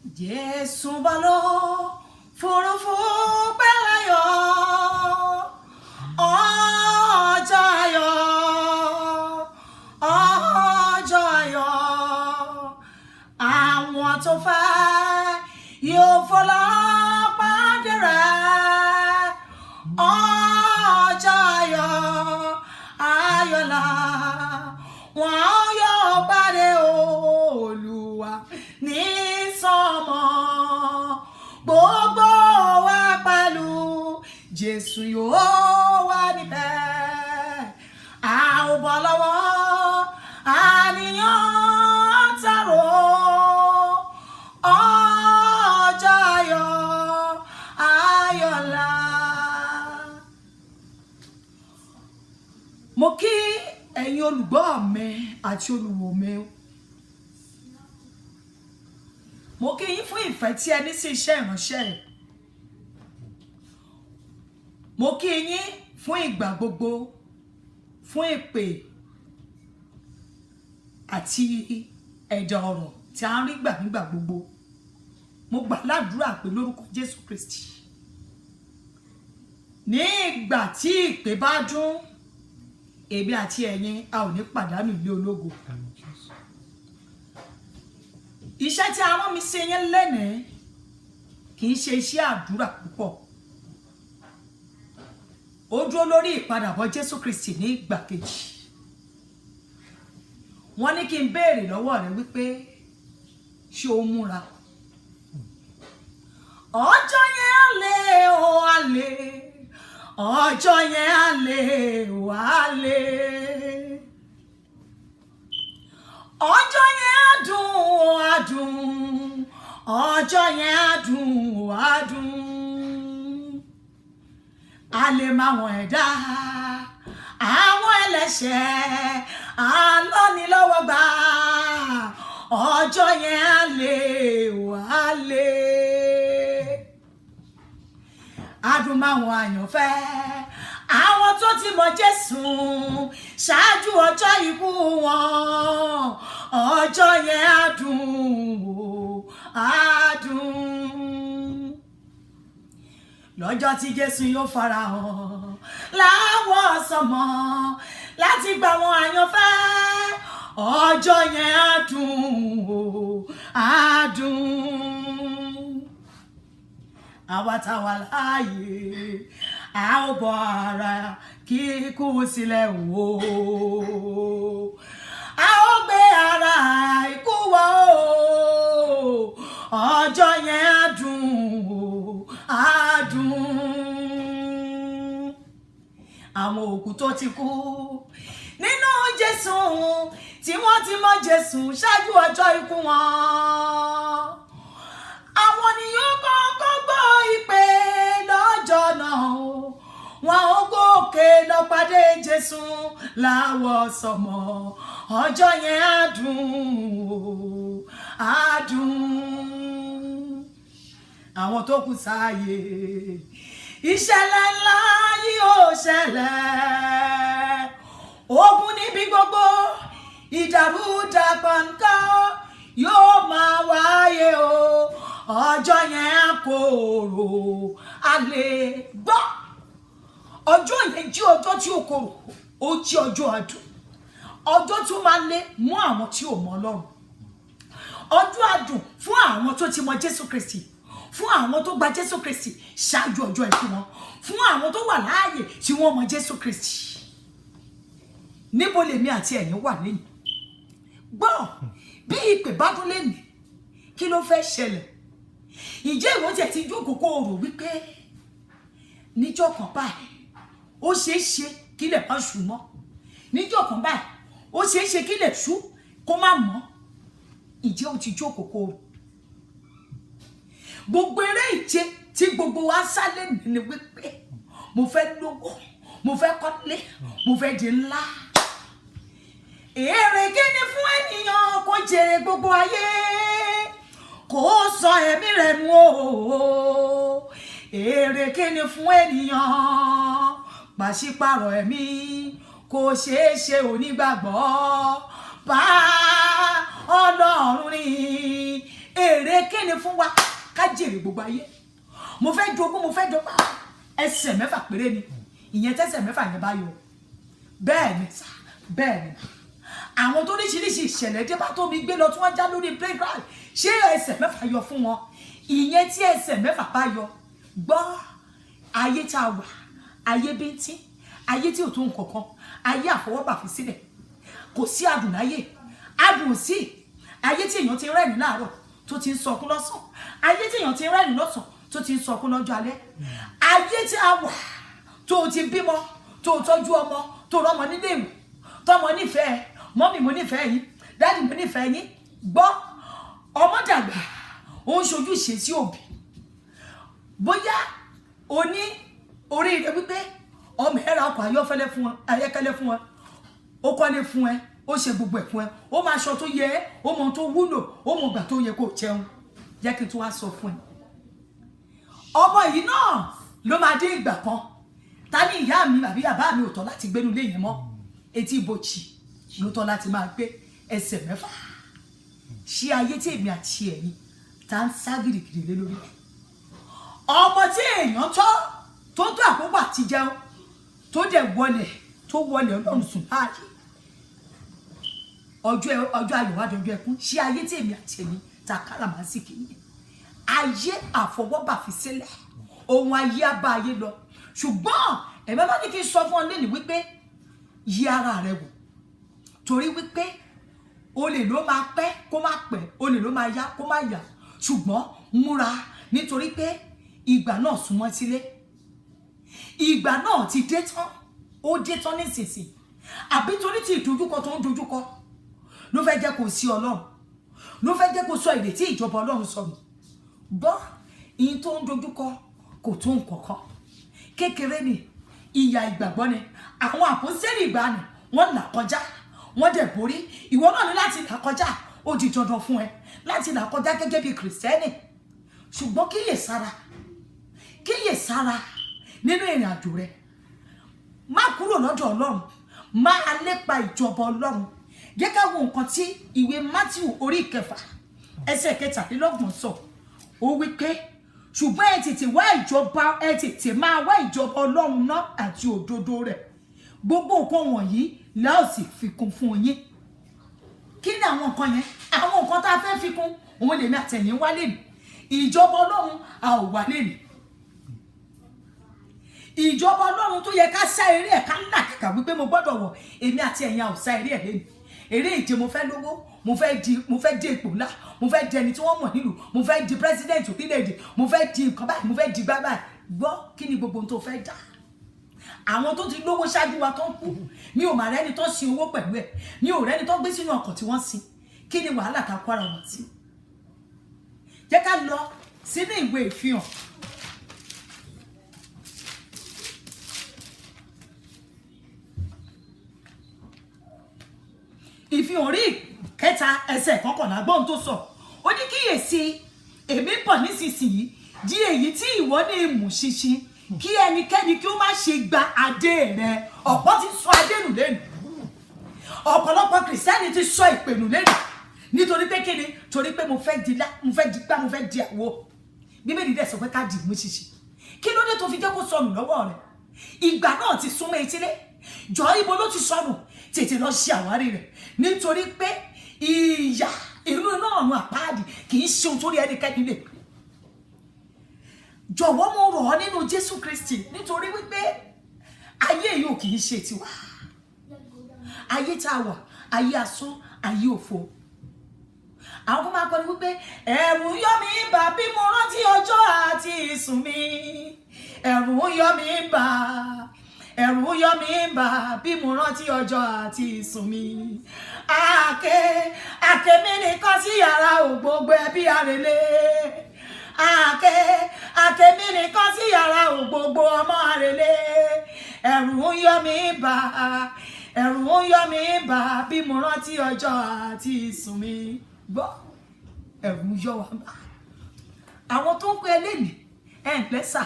Jésù bá lọ fúrufú pẹ́láyọ̀ ọjọ́ ayọ̀ ọjọ́ ayọ̀ àwọn tó fẹ́ yóò fọlọ́ pàdé rẹ̀ ọjọ́ ayọ̀ ayọ̀lá wọn yóò pàdé Olúwa ní sánmọ̀ gbogbo wa pẹ̀lú Jésù yóò wà níbẹ̀ a ò bọ́ lọ́wọ́ àníyàn tàrò ọjọ́ ayọ̀ ayọ̀lá. Mo kí ẹ̀yin olùgbọ́ mi àti olùwò mi. Mo kí yín fún ìfẹ́ tí ẹ ní sí iṣẹ́ ìránṣẹ́ rẹ̀. Mo kí yín fún ìgbà gbogbo, fún ìpè àti ẹ̀dọ̀ ọ̀rọ̀ tí a ń rí gbà nígbà gbogbo. Mo gbà ládùúrà pé lórúkọ Jésù Kristi. Ní ìgbà tí ìpè bá dún, èmi àti ẹ̀yin a ò ní pàdánù ilé ológo. Iṣẹ́ tí a rán mi sí yín lénìí kì í ṣe iṣẹ́ àdúrà púpọ̀. Ó dúró lórí ìpadàbọ̀ Jésù Kristi ní ìgbà kejì. Wọ́n ní kí n béèrè lọ́wọ́ rẹ wípé ṣé o múra? Ọjọ́ yẹn á lé o á lé, ọjọ́ yẹn á lé o á lé. Ọjọ́ yẹn á dùn o á dùn, ọjọ́ yẹn á dùn o á dùn. A lè máa wọ̀n ẹ̀dá àwọn ẹlẹ́ṣẹ̀ alọ́nilọ́wọ́ gbà. Ọjọ́ yẹn á lé o á lé. Adùn máa wọ̀n àyànfẹ́ àwọn tó ti mọ Jésù ṣáájú ọjọ́ ikú wọn. Ọjọ́ yẹn á dùn o á dùn. Lọ́jọ́ tí Jésù yóò farahàn láwọ̀ sánmọ̀ láti gbà wọn àyànfẹ́. Ọjọ́ yẹn á dùn o á dùn. Àwa tá wà láàyè a ó bọ́ ara kíkú sílẹ̀ wò. A ó gbé ara ikú wọ̀ o. Ọjọ́ yẹn á dùn o á dùn. Àwọn òkú tó ti kú nínú Jésù tí wọ́n ti mọ Jésù ṣáájú ọjọ́ ikú wọn. Àwọn ni yóò kọ́kọ́ gbọ́ ìpè lọ́jọ́ náà o. Wọn ó gòkè lọ pàdé Jésù láwọ̀ sánmọ̀. Ọjọ́ yẹn á dùn o á dùn. Àwọn tó kù sáyé ìṣẹ̀lẹ̀ ńlá yóò ṣẹlẹ̀. Ogun níbi gbogbo, ìdàrúdàpọ̀ nǹkan yóò máa wáyé o. Ọjọ́ yẹn á korò a lè gbọ́. Ọjọ́ yẹn jí ọjọ́ tí ó korò, ó jí ọjọ́ adùn. Ọjọ́ tí ó máa lé mú àwọn tí ò mọ Ọlọ́run. Ọjọ́ adùn fún àwọn tó ti mọ Jésù Kristi, fún àwọn tó gba Jésù Kristi ṣáájú ọjọ́ ikú wọn, fún àwọn tó wà láàyè tí wọ́n mọ Jésù Kristi. Níbo lèmi àti ẹ̀yin wà lẹ́yìn? Gbọ́, bí ìpè bá dún lẹ́yìn, kí ló fẹ́ ṣẹlẹ̀? Ìjẹ́ ìwọ tí ẹ ti jókòó kó rò wípé níjọ́ kan báyìí ó ṣeé ṣe kí lè má ṣú mọ́. Níjọ́ kan báyìí ó ṣeé ṣe kí lè ṣú kó má mọ́. Ìjẹ́ ó ti jókòó kó rò. Gbogbo eré ìje tí gbogbo wa sálẹ̀ ní wípé mo fẹ́ lówó, mo fẹ́ kọ́lé, mo fẹ́ di ńlá. Èrè kí ni fún ènìyàn kó jèrè gbogbo ayé kó sọ ẹ̀mí rẹ̀ nù o. Èrè kí ni fún ènìyàn pàṣípàrọ̀ ẹ̀mí kò ṣeé ṣe onígbàgbọ́ bá Ọlọ́run rìn èrè kéne fún wa ká jèrè gbogbo ayé. Mo fẹ́ jogún, mo fẹ́ jọba, ẹsẹ̀ mẹ́fà péré ni. Ìyẹn tẹ́sẹ̀ mẹ́fà yẹn bá yọ. Bẹ́ẹ̀ ni sà, bẹ́ẹ̀ ni. Àwọn tó oríṣiríṣi ìṣẹ̀lẹ̀ dé bá tó mi gbé lọ tí wọ́n já lórí playground, ṣé ẹsẹ̀ mẹ́fà yọ fún wọn? Ìyẹn tí ẹsẹ̀ mẹ́fà bá yọ, gbọ́ ayé tá a wà, ayé bíntín, ayé tí ò tó nǹkan kan, ayé àfọwọ́bà fi sílẹ̀. Kò sí adùn láyé, adùn sí ayé tí èèyàn ti rẹ́rìn láàárọ̀ tó ti ń sọkún lọ́sàn, ayé tí èèyàn ti rẹ́rìn lọ́sàn tó ti ń sọkún lọ́jọ́ alẹ́, ayé tí a wà tó ti bímọ, tó tọ́jú ọmọ, tó rọ́mọ nílé ìwé, tọ́mọ nífẹ̀ẹ́, mọ́mì mo nífẹ̀ẹ́ yín, dáàdì mo nífẹ̀ẹ́ yín. Gbọ́ ọmọ dàgbà ó ń ṣojú ṣe sí òbí. Bóyá o ní orí rẹ wípé ọmọ ẹ ra ọkọ̀ ayọ́kẹ́lẹ́ fún ẹ, ó kọ́lé fún ẹ, ó ṣe gbogbo ẹ̀ fún ẹ, ó máa ṣọ tó yẹ ẹ́, ó mọ tó wúlò, ó mọ ìgbà tó yẹ kó jẹun. Jẹ́ kí n tún wá sọ fún ẹ, ọmọ yìí náà ló máa dé ìgbà kan ta ní ìyá mi àbí bàbá mi ò tọ́ láti gbénu lé yẹn mọ́, etí ibojì ló tọ́ láti máa gbé ẹsẹ̀ mẹ́fà. Ṣé ayé tí èmi àti ẹ̀yin ta ń sá gìrìgìrì lé lórí ẹ̀? Ọmọ tí èèyàn tọ́ tó tó àkókò àti jẹun tó dẹ̀ wọlé Ọlọ́run sùn láàyè, ọjọ́ ayọ̀ wá dọjọ́ ẹkún. Ṣé ayé tí èmi àti ẹ̀yin ta káràmásìkì ni? Ayé àfọwọ́bà fi sílẹ̀, ohun ayé á bá ayé lọ. Ṣùgbọ́n ẹ̀mẹ́ bá ní kí n sọ fún ọ lẹ́nu wípé yí ara rẹ wò, torí wípé olè ló máa pẹ́ kó má pẹ́, olè ló máa yá kó má yá. Ṣùgbọ́n múra, nítorí pé ìgbà náà súnmọ́ sílé, ìgbà náà ti dé tán, ó dé tán nísinsìnyí. Àbí torí tí ìdojúkọ tó ń dojúkọ ló fẹ́ jẹ́ kó sí Ọlọ́run, ló fẹ́ jẹ́ kó sọ ìrètí ìjọba Ọlọ́run sọnù. Gbọ́ ìyìn tó ń dojúkọ kò tó nǹkan kan, kékeré ni, ìyà ìgbàgbọ́ ni. Àwọn àpọ́sítélì ìgbàanì wọ́n là kọjá, wọ́n dẹ̀ borí. Ìwọ náà ní láti là kọjá, ó di dandan fún ẹ láti là kọjá gẹ́gẹ́ bí Kìrìsìtẹ́nì. Ṣùgbọ́n kíyè sára nínú ìrìn àjò rẹ. Má kúrò lọ́dọ̀ Ọlọ́run, máa lépa ìjọba Ọlọ́run. Jẹ́ ká wo nǹkan tí ìwé Mátíù orí 9 ẹsẹ̀ 17 sọ. Ó wí pé ṣùgbọ́n ẹ tètè máa wá ìjọba Ọlọ́run náà àti òdodo rẹ̀, gbogbo nǹkan wọ̀nyí la ó sì fi kún fún yín. Kí ni àwọn nǹkan yẹn? Àwọn nǹkan tá a fẹ́ fi kún òun lèmi àtẹ̀yìn wá lẹ́nu. Ìjọba Ọlọ́run a ò wá lẹ́nu. Ìjọba Ọlọ́run tó yẹ ká sá eré ẹ̀ ká ńlá kàkà wípé mo gbọ́dọ̀ wọ̀, èmi àti ẹ̀yin a ò sá eré ẹ̀ lẹ́nu. Eré ìje mo fẹ́ lówó, mo fẹ́ di ipò ńlá, mo fẹ́ di ẹni tí wọ́n mọ̀ nílùú, mo fẹ́ di president orílẹ̀-èdè, mo fẹ́ di nǹkan báyìí, mo fẹ́ di gbá báyìí. Gbọ́ kí ni gbogbo ohun tó fẹ́ dà? Àwọn tó ti lówó ṣáájú wa tó ń kú, mi ò mà rẹ́ni tó sin owó pẹ̀lú ẹ̀, mi ò rẹ́ni tó gbé sínú ọkọ̀ tí wọ́n sin. Kí ni wàhálà ká kó ara wọn sí? Jẹ́ ká lọ sínú ìwé Ìfihàn. Ìfihàn orí 3 ẹsẹ̀ 11 gbọ́n tó sọ. Ó ní kíyèsí èmi bọ̀ nísinsìnyí di èyí tí ìwọ ní ìmú ṣinṣin, kí ẹnikẹ́ni kí ó má ṣe gba adé rẹ. Ọ̀pọ̀ ti sọ adé nù lẹ́nu, ọ̀pọ̀lọpọ̀ Kìrìsìtẹ́nì ti sọ ìpè nù lẹ́nu. Nítorí pé kíni? Torí pé mo fẹ́ di lá, mo fẹ́ di gbá, mo fẹ́ di àwo. Bíbélì dẹ̀ sọ pé ká di ìmú ṣinṣin. Kí ló dé tó fi jẹ́ kó sọnù lọ́wọ́ rẹ̀? Ìgbà náà ti súnmọ́ etílé. Jọ ibo ló ti sọnù? Tètè lọ ṣe àwárí rẹ̀, nítorí pé ìyà inú náà ọ̀run àpáàdì kì í ṣe ohun tó rí ẹnikẹ́ni lè. Jọ̀wọ́ mo rọ̀ ọ́ nínú Jésù Kristi, nítorí wípé ayé yìí ò kì í ṣe tiwa. Ayé tá a wà, ayé asán, ayé òfo. Àwọn kan máa kọ́ ni wípé ẹ̀rù yọ mí bà bí mo rántí ọjọ́ àti ìsùn mi. Ẹ̀rù yọ mí bà, ẹ̀rù yọ mí bà bí mo rántí ọjọ́ àti ìsùn mi. Àkè mi nìkan sí yàrá ò, gbogbo ẹbí arèlé. Àkè mi nìkan sí yàrá ò, gbogbo ọmọ arèlé. Ẹ̀rù yọ mí bà, ẹ̀rù yọ mí bà bí mo rántí ọjọ́ àti ìsùn mi. Gbọ́ ẹ̀rù yọ wá bà. Àwọn tó ń pè lẹ́nìí ẹ̀ sà,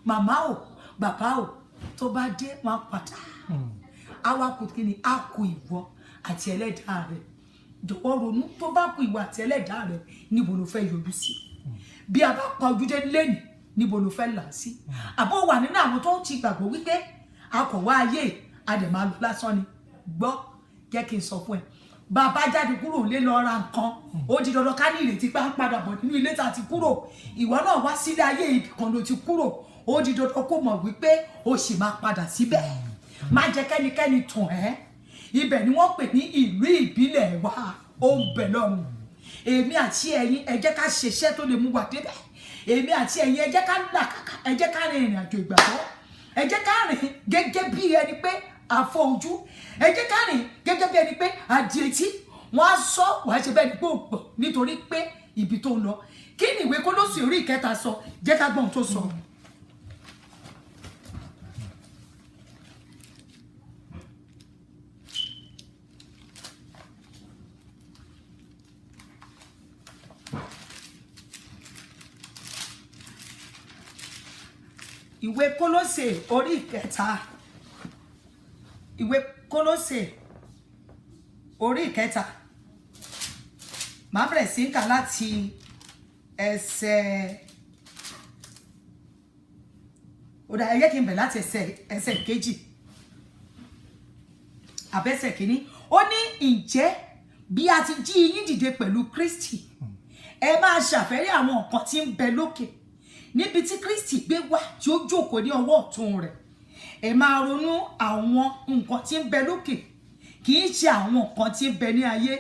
màmá o, bàbá o, tó bá dé wọn padà. Àwa kò kí ni a kò ìwọ àti ẹlẹ́dàá rẹ̀. jọ̀wọ́ ronú tó bá kú ìwà àti ẹlẹ́dàá rẹ níbo ló fẹ́ yọjú sí bí a bá pa ojúdé lẹ́nì níbo ló fẹ́ là sí àbọ̀ wà nínú àwọn tó ti gbàgbọ́ wípé a kò wá ayé a dẹ̀ máa lọ lásán ni gbọ́ jẹ́ kí n sọ fún ẹ bàbá jáde kúrò lé lọ ra nǹkan ó di dandan ká ní ìrètí pé à ń padà bọ̀ nínú ilé tá a ti kúrò ìwọ náà wá sílé ayé ibìkan ló ti kúrò ó di dandan kó mọ̀ wípé ó sì máa padà síbẹ̀ má jẹ́ kẹ́nikẹ́ni tàn ẹ́ ibẹ̀ ni wọ́n pè ní ìlú ìbílẹ̀ wa ó ń bẹ lọ́run èmi àti ẹ̀yin ẹ jẹ́ ká ṣiṣẹ́ tó lè mú wa débẹ̀ èmi àti ẹ̀yin ẹ jẹ́ ká làkàkà ẹ jẹ́ ká rin ìrìn àjò ìgbàgbọ́ ẹ jẹ́ ká rìn gẹ́gẹ́ bí ẹni pé àfọ ojú ẹ jẹ́ ká rìn gẹ́gẹ́ bí ẹni pé àdìẹtí wọ́n á sọ wàá ṣe bẹ́ẹ̀ ni pé ó pọ̀ nítorí pé ibi tó ń lọ kí ni ìwé Kólósì orí ìkẹta sọ jẹ́ ká gbọ́n tó sọ. ìwé Kólósè orí ìkẹta ìwé Kólósè orí ìkẹta máa bẹ̀rẹ̀ sí kà láti ẹsẹ̀ ọ̀dà ẹ jẹ́ kí n bẹ̀rẹ̀ láti ẹsẹ̀ kejì àbẹ́sẹ̀ kìíní ó ní ǹjẹ́ bí a ti jí yín dìde pẹ̀lú Kristi ẹ máa ṣàfẹ́rí àwọn nǹkan tí ń bẹ lókè níbi tí Kristi gbé wá tí ó jókòó ní ọwọ́ ọ̀tún rẹ̀ ẹ máa ronú àwọn nǹkan tí ń bẹ lókè kì í ṣe àwọn nǹkan tí ń bẹ ní ayé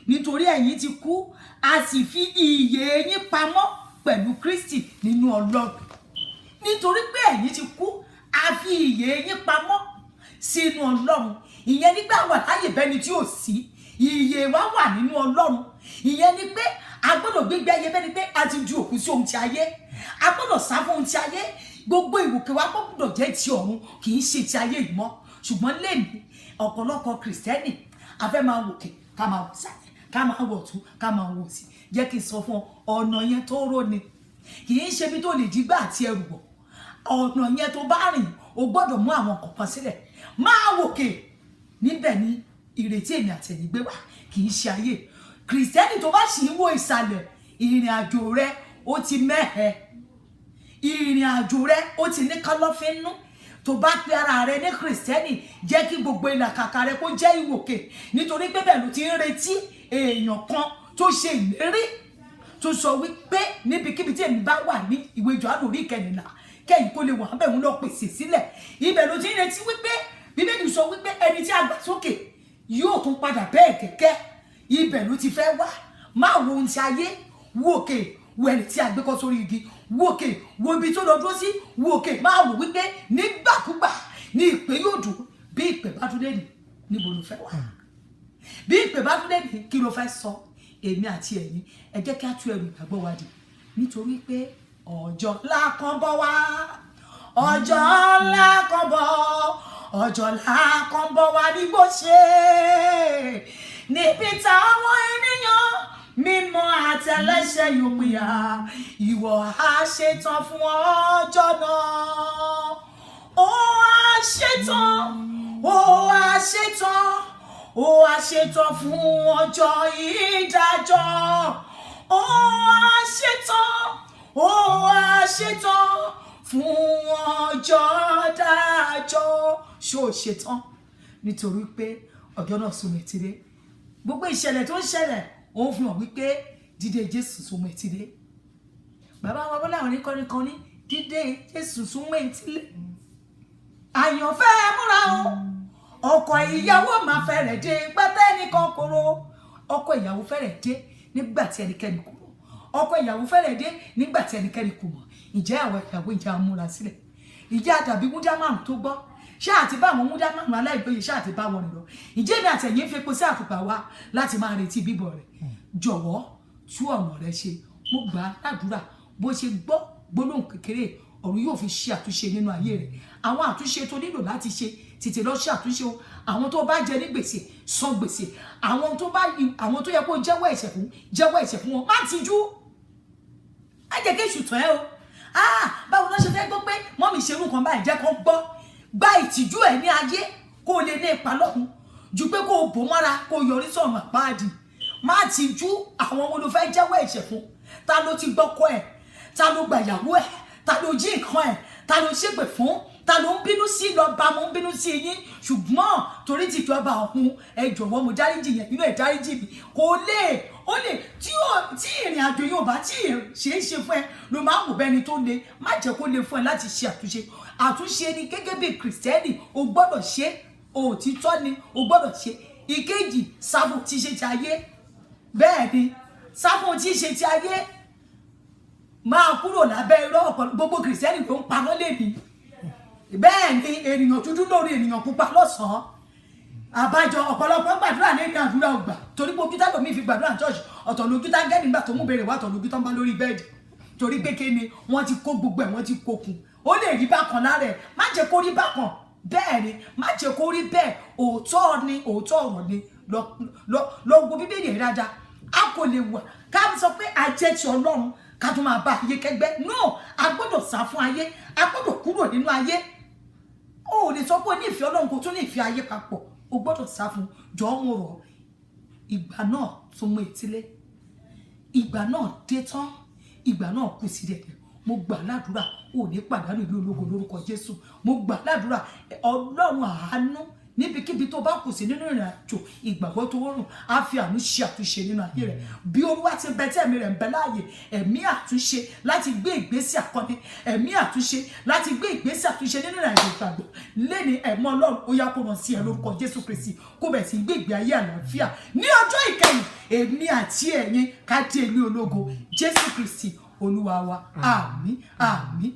nítorí ẹ̀yin ti kú a sì fi ìyè yín pamọ́ pẹ̀lú Kristi nínú Ọlọ́run nítorí pé ẹ̀yin ti kú a fi ìyè yín pamọ́ sínú Ọlọ́run ìyẹn nígbà wà láyè bẹ́ni tí ò sí ìyè wa wà nínú Ọlọ́run ìyẹn ni pé a gbọ́dọ̀ gbégbé ayé bẹ́ni pé a ti ju òkú sí ohun ti ayé a gbọ́dọ̀ sá fún ohun ti ayé gbogbo ìwòkè wa gbọ́dọ̀ jẹ́ ti ọ̀run kì í ṣe ti ayé yìí mọ́ ṣùgbọ́n lẹ́nu ọ̀pọ̀lọpọ̀ kìrìsìtẹ́nì a fẹ́ máa wòkè ká máa wò sálẹ̀ ká máa wò tún ká máa wò sí jẹ́ kí n sọ fún ọ ọ̀nà yẹn tó rò ni kì í ṣe bí tó lè jígbà àti ẹrù bọ̀ ọ̀nà yẹn tó bá rìn o gbọ́dọ̀ mú àwọn kọ̀ọ̀kan sílẹ̀ máa wòkè níbẹ̀ ni ìrètí èmi àtẹ̀yìn gbé wá kì í ṣe ayé kìrìsìtẹ́nì tó bá sì ń wo ìsàlẹ̀ ìrìn àjò rẹ ó ti mẹ́hẹ ìrìn àjò rẹ ó ti ní kọ́lọ́fín nú tó bá pe ara rẹ ní kìrìsìtẹ́nì jẹ́ kí gbogbo ìlàkàkà rẹ kó jẹ́ ìwòkè nítorí pé bẹ́ẹ̀ ló ti ń retí èèyàn kan tó ṣe ìlérí tó sọ wípé níbikíbi tí èmi bá wà ní ìwé Jòhánù orí ìkẹrìnlá kẹ́yìn kó lè wà bẹ́ẹ̀ ń lọ pèsè sílẹ̀ ibẹ̀ ló ti ń retí wípé Bíbélì sọ wípé ẹni tí a gbà sókè yóò tún padà bẹ́ẹ̀ gẹ́gẹ́ ibẹ̀ ló ti fẹ́ wá máa wo ohun tí ayé wòkè wo ẹni tí a gbé kọ́ sórí igi wòkè wo ibi tó lọ dúró sí wòkè máa wò wípé nígbàkúgbà ní ìpè yóò dùn bí ìpè bá tún lẹ́nu níbo ló fẹ́ wá bí ìpè bá tún lẹ́nu kí ló fẹ́ sọ èmi àti ẹ̀yin ẹ jẹ́ kí á tú ẹrù ìgbàgbọ́ wa dì nítorí pé ọjọ́ ńlá kan bọ̀ wá ọjọ́ ńlá kan bọ̀ ọjọ́ ńlá kan bọ̀ wá nígbò ṣe níbi táwọn ènìyàn mímọ́ àtẹlẹ́ṣẹ̀ yóò pìyà ìwọ á ṣetán fún ọjọ́ náà ó á ṣetán ó á ṣetán ó á ṣetán fún ọjọ́ ìdájọ́ ó á ṣetán ó á ṣetán fún ọjọ́ dájọ́ ṣó o ṣetán nítorí pé ọjọ́ náà súnmọ́ etílé gbogbo ìṣẹ̀lẹ̀ tó ń ṣẹlẹ̀ ó fi hàn wípé dídé Jésù súnmọ́ etílé bàbá wa Bọ́lá àwọn oníkọ́ni ní dídé Jésù súnmọ́ etílé àyànfẹ́ múra o ọkọ ìyàwó máa fẹ́rẹ̀ dé pátá ẹnìkan kóró ọkọ ìyàwó fẹ́rẹ̀ dé nígbà tí ẹnikẹ́ni kúrò ọkọ ìyàwó fẹ́rẹ̀ dé nígbà tí ẹnikẹ́ni kò mọ̀ ìjẹ́ àwọn ìyàwó ìjà múra sílẹ̀ ìjẹ́ àtàbí múdá márùn tó gbọ́ ṣé àti bá àwọn múdá márùn aláìgbéye ṣé àti bá wọn rìn lọ ìjẹ́ mi àtẹ̀yìn fi epo sí àtùpà wa láti máa retí bíbọ̀ rẹ̀ jọ̀wọ́ tú ọ̀nà rẹ ṣe mo gbà á ládùúrà bó ṣe gbọ́ gbólóhùn kékeré ọ̀run yóò fi ṣe àtúnṣe nínú ayé rẹ̀ àwọn àtúnṣe tó nílò láti ṣe tètè lọ ṣe àtúnṣe o àwọn tó bá jẹ ní gbèsè san gbèsè àwọn tó yẹ kó jẹ́wọ́ ẹ̀ṣẹ̀ fún wọn má tijú á jẹ́ kí èṣù tán ẹ́ o báwo ló ṣe fẹ́ gbọ́ pé mọ́mì ṣerú kan báyìí jẹ́ kó gbọ́ gba ìtìjú ẹ̀ ní ayé kó lè ní ipa lọ́hùn ju pé kó bò mọ́ra kó yọrí sọ̀rọ̀ àpáàdì má ti jú àwọn wo ló fẹ́ jẹ́wọ́ ẹ̀ṣẹ̀ fún. Ta ló ti gbọ́kọ ẹ̀, ta ló gbàyàwó ẹ̀, ta ló jí nǹkan ẹ̀, ta ló ṣépè fún, ta ló ń bínú sí lọ́ba mo ń bínú sí yín ṣùgbọ́n torí ti ìjọba ọ̀hún ẹ jọ̀wọ́ mo dáríjì yẹn nínú ẹ̀ dáríjì mi kò lè ó lè tí ìrìn àjò yóò bá tí ṣe é ṣe fún ẹ ló máa wò bẹ́ni tó le má jẹ́ kó le fún ẹ láti ṣe àtúnṣe ni gẹ́gẹ́ bí kìrìsìtẹ́nì o gbọ́dọ̀ ṣe òtítọ́ ni o gbọ́dọ̀ ṣe. Ìkejì sáfù tí ṣe ti ayé bẹ́ẹ̀ ni sáfù tí ṣe ti ayé máa kúrò lábẹ́ irọ́ ọ̀pọ̀ gbogbo kìrìsìtẹ́nì ló ń parọ́ lèmi bẹ́ẹ̀ ni ènìyàn dúdú lórí ènìyàn pupa lọ́sàn-án àbájọ ọ̀pọ̀lọpọ̀ gbàdúrà ní àdúrà ọgbà torí pé ojútà lómi fi gbàdúrà church ọ̀tọ̀ lójútà gẹ́ nígbà tó mú bèrè wá ọ̀tọ̀ lójútà ń bá lórí bẹ́ẹ̀dì torí pé kéne wọ́n ti kó gbogbo ẹ̀ wọ́n ti kókun ó lè rí bákan lára ẹ̀ má jẹ́ kó rí bákan bẹ́ẹ̀ ni má jẹ́ kó rí bẹ́ẹ̀ òótọ́ ni òótọ́ ọ̀rọ̀ ni lọ́gbọ́ bíbélì ẹ̀ dáadáa a kò lè wà ká sọ pé ajẹ́ ti Ọlọ́run ká tún máa bá ayé kẹgbẹ́ no a gbọ́dọ̀ sá fún ayé a gbọ́dọ̀ kúrò nínú ayé o lè sọ pé ní ìfẹ́ Ọlọ́run kò tún ní ìfẹ́ ayé papọ̀ o gbọ́dọ̀ sá fún jọ̀ọ́ mo rọ̀ ìgbà náà tún mú etílé ìgbà náà dé tán ìgbà náà kù sí dẹ̀dẹ̀ mo gbà ládùúrà ò ní pàdánù ìlú ológo lórúkọ Jésù mo gbà ládùúrà Ọlọ́run àánú níbikíbi tó bá kù sí nínú ìrìn àjò ìgbàgbọ́ tó rùn á fi àánú ṣe àtúnṣe nínú ayé rẹ̀ bí Olúwa ti bẹ tí ẹ̀mí rẹ̀ ń bẹ láàyè ẹ̀mí àtúnṣe láti gbé ìgbésẹ̀ àkọ́ni ẹ̀mí àtúnṣe láti gbé ìgbésẹ̀ àtúnṣe nínú ìrìn àjò ìgbàgbọ́ lẹ́ni ẹ̀mọ́ Ọlọ́run ó yá kó ràn sí ẹ lórúkọ Jésù Kristi kó bẹ̀ sí gbé ìgbé ayé àlàáfíà ní ọjọ́ ìkẹyìn èmi àti ẹ̀yin ká dé ilé ológo Jésù Kristi Olúwa wa àmín àmín.